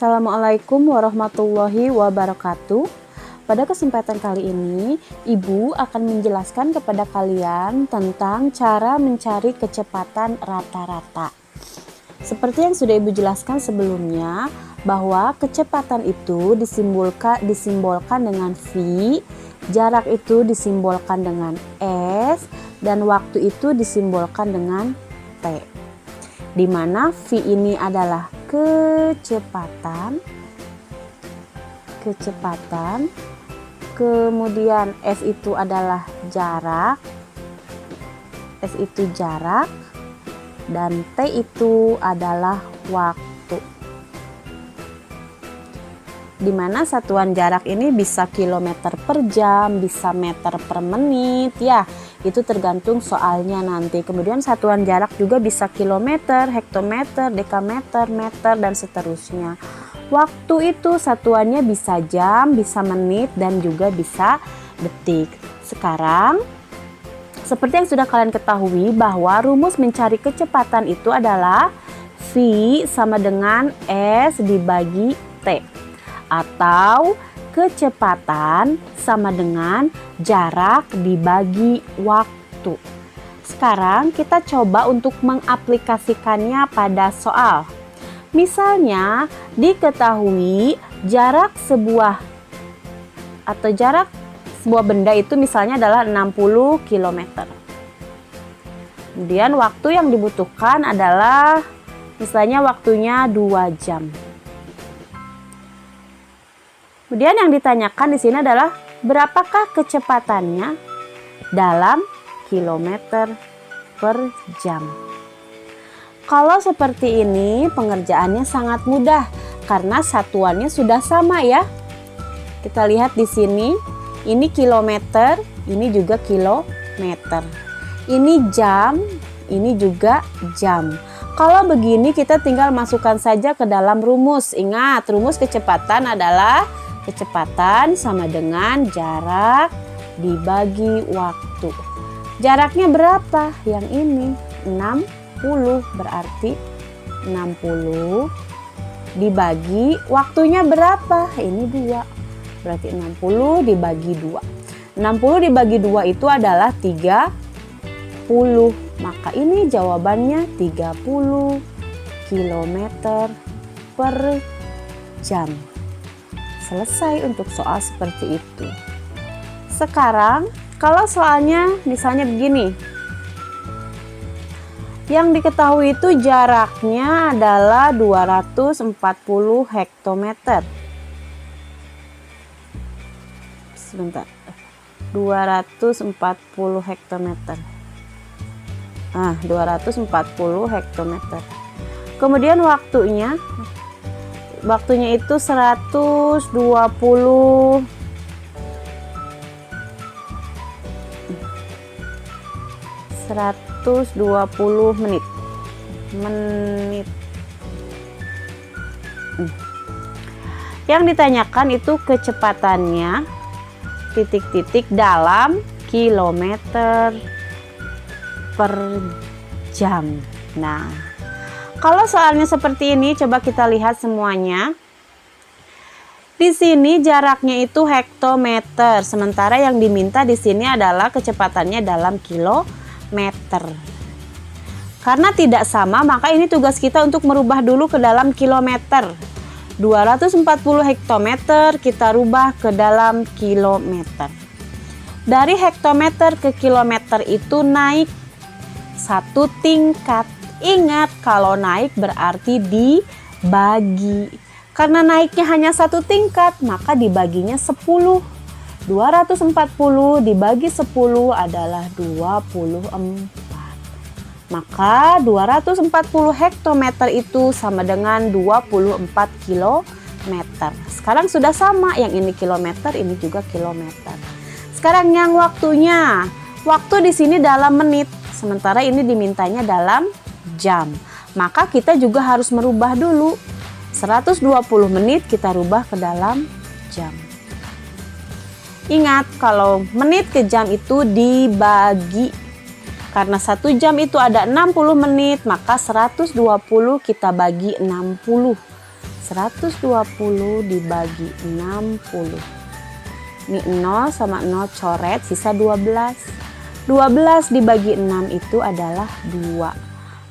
Assalamualaikum warahmatullahi wabarakatuh. Pada kesempatan kali ini, Ibu akan menjelaskan kepada kalian tentang cara mencari kecepatan rata-rata. Seperti yang sudah Ibu jelaskan sebelumnya, bahwa kecepatan itu disimbolkan dengan V, jarak itu disimbolkan dengan S, dan waktu itu disimbolkan dengan T. Di mana V ini adalah kecepatan, kemudian S itu adalah jarak, dan T itu adalah waktu. Di mana satuan jarak ini bisa kilometer per jam, bisa meter per menit, ya. Itu tergantung soalnya nanti. Kemudian satuan jarak juga bisa kilometer, hektometer, dekameter, meter, dan seterusnya. Waktu itu satuannya bisa jam, bisa menit, dan juga bisa detik. Sekarang, seperti yang sudah kalian ketahui bahwa rumus mencari kecepatan itu adalah V sama dengan S dibagi T. Atau kecepatan sama dengan jarak dibagi waktu. Sekarang kita coba untuk mengaplikasikannya pada soal. Misalnya diketahui jarak sebuah benda itu misalnya adalah 60 km. Kemudian waktu yang dibutuhkan adalah misalnya waktunya 2 jam. Kemudian yang ditanyakan di sini adalah berapakah kecepatannya dalam kilometer per jam. Kalau seperti ini pengerjaannya sangat mudah karena satuannya sudah sama ya. Kita lihat di sini, ini kilometer, ini juga kilometer. Ini jam, ini juga jam. Kalau begini kita tinggal masukkan saja ke dalam rumus. Ingat, rumus kecepatan adalah kecepatan sama dengan jarak dibagi waktu. Jaraknya berapa? Yang ini 60, berarti 60 dibagi waktunya berapa? Ini 2. Berarti 60 dibagi 2. 60 dibagi 2 itu adalah 30. Maka ini jawabannya 30 km per jam. Selesai untuk soal seperti itu. Sekarang kalau soalnya misalnya begini, yang diketahui itu jaraknya adalah 240 hektometer. Sebentar, 240 hektometer. 240 hektometer. Kemudian waktunya itu 120 menit. Yang ditanyakan itu kecepatannya titik-titik dalam kilometer per jam. Nah, kalau soalnya seperti ini, coba kita lihat semuanya. Di sini jaraknya itu hektometer, sementara yang diminta di sini adalah kecepatannya dalam kilometer. Karena tidak sama, maka ini tugas kita untuk merubah dulu ke dalam kilometer. 240 hektometer kita rubah ke dalam kilometer. Dari hektometer ke kilometer itu naik 1 tingkat. Ingat, kalau naik berarti dibagi. Karena naiknya hanya 1 tingkat, maka dibaginya 10. 240 dibagi 10 adalah 24. Maka 240 hektometer itu sama dengan 24 kilometer. Sekarang sudah sama, yang ini kilometer, ini juga kilometer. Sekarang yang waktunya. Waktu di sini dalam menit, sementara ini dimintanya dalam jam. Maka kita juga harus merubah dulu. 120 menit kita rubah ke dalam jam. Ingat, kalau menit ke jam itu dibagi. Karena 1 jam itu ada 60 menit, maka 120 kita bagi 60. 120 dibagi 60. Ini 0 sama 0 coret, sisa 12. 12 dibagi 6 itu adalah 2.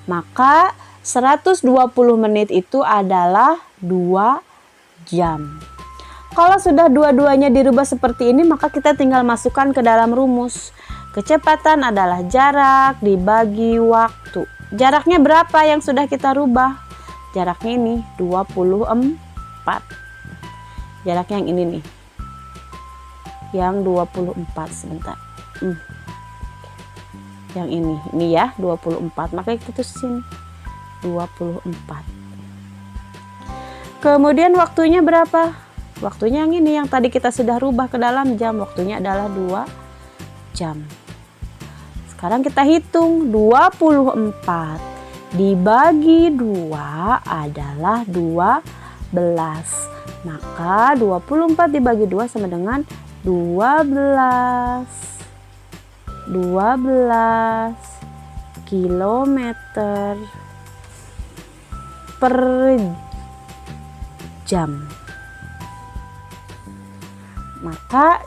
Maka 120 menit itu adalah 2 jam. Kalau sudah dua-duanya dirubah seperti ini, maka kita tinggal masukkan ke dalam rumus. Kecepatan adalah jarak dibagi waktu. Jaraknya berapa yang sudah kita rubah? Jaraknya ini 24. Jarak yang ini nih. Yang 24 sebentar. Yang ini ya 24. Maka kita tulisin 24. Kemudian waktunya berapa? Waktunya yang ini yang tadi kita sudah rubah ke dalam jam. Waktunya adalah 2 jam. Sekarang kita hitung 24 dibagi 2 adalah 12. Maka 24 dibagi 2 sama dengan 12 kilometer per jam. Maka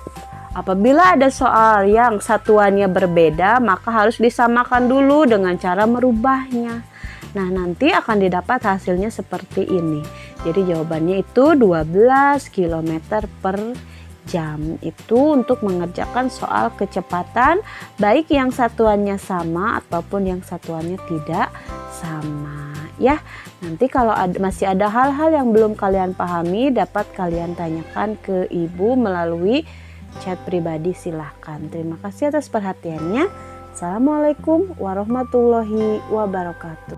apabila ada soal yang satuannya berbeda, maka harus disamakan dulu dengan cara merubahnya. Nah, nanti akan didapat hasilnya seperti ini. Jadi jawabannya itu 12 km per jam. Itu untuk mengerjakan soal kecepatan, baik yang satuannya sama ataupun yang satuannya tidak sama. Ya, nanti kalau masih ada hal-hal yang belum kalian pahami, dapat kalian tanyakan ke ibu melalui chat pribadi, silahkan. Terima kasih atas perhatiannya. Assalamualaikum warahmatullahi wabarakatuh.